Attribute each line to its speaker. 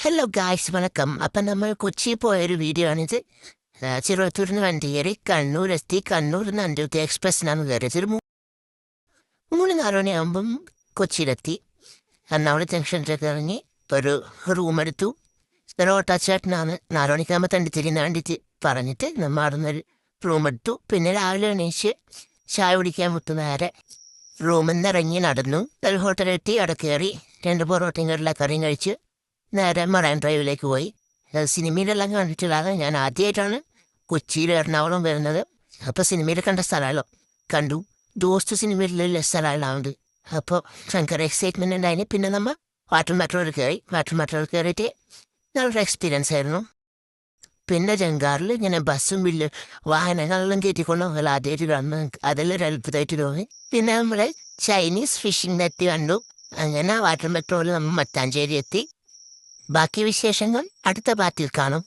Speaker 1: Hello guys വണക്കം. അപ്പം നമ്മൾ കൊച്ചി പോയൊരു വീഡിയോ ആണിത്. ചെറുവത്തൂരിന് വണ്ടി കയറി കണ്ണൂരെത്തി. കണ്ണൂരിൽ നിന്ന് അഞ്ചുത്തി എക്സ്പ്രസ്സിനാണ് കയറിയത്. ഒരു 3-4 മണിയാകുമ്പം കൊച്ചിയിലെത്തി. എറണാകുളം ജംഗ്ഷനിലേക്ക് ഇറങ്ങി ഒരു റൂമെടുത്തു. ഒരു ഓട്ടോച്ചേട്ടനാണ് 4 മണിക്കാകുമ്പോൾ തണ്ടിത്തിരിന്ന് വേണ്ടിയിട്ട് പറഞ്ഞിട്ട് നമ്മൾ അവിടുന്നൊരു റൂമെടുത്തു. പിന്നെ രാവിലെ എണീച്ച് ചായ കുടിക്കാൻ വിട്ടു. നേരെ റൂമിൽ നിന്ന് ഇറങ്ങി നടന്നു. ഒരു ഹോട്ടലെത്തി അവിടെ കയറി 2 പൊറോട്ടയും കറിയും കഴിച്ച് നേരെ മറൈൻ ഡ്രൈവിലേക്ക് പോയി. സിനിമയിലെല്ലാം കണ്ടിട്ടുള്ളത് ഞാൻ ആദ്യമായിട്ടാണ് കൊച്ചിയിൽ എറണാകുളം വരുന്നത്. അപ്പോൾ സിനിമയിൽ കണ്ട സ്ഥലമല്ലോ കണ്ടു. ദോസ്ത് സിനിമയിലുള്ള സ്ഥലമുണ്ട്. അപ്പോൾ ഭയങ്കര എക്സൈറ്റ്മെൻ്റ് ഉണ്ടായിന്. പിന്നെ നമ്മൾ വാട്ടർ മെട്രോയിൽ കയറിയിട്ട് നല്ലൊരു എക്സ്പീരിയൻസ് ആയിരുന്നു. പിന്നെ ജങ്കാറിൽ ഇങ്ങനെ ബസ്സും വാഹനങ്ങളെല്ലാം കയറ്റിക്കൊണ്ട് ആദ്യമായിട്ട് കാണുന്നു. അതെല്ലാം ഒരു അത്ഭുതമായിട്ട് തോന്നി. പിന്നെ നമ്മൾ ചൈനീസ് ഫിഷിംഗ് നെറ്റ് കണ്ടു. അങ്ങനെ വാട്ടർ മെട്രോയിൽ നമ്മൾ മട്ടാഞ്ചേരി എത്തി. ബാക്കി വിശേഷങ്ങൾ അടുത്ത പാർട്ടിൽ കാണും.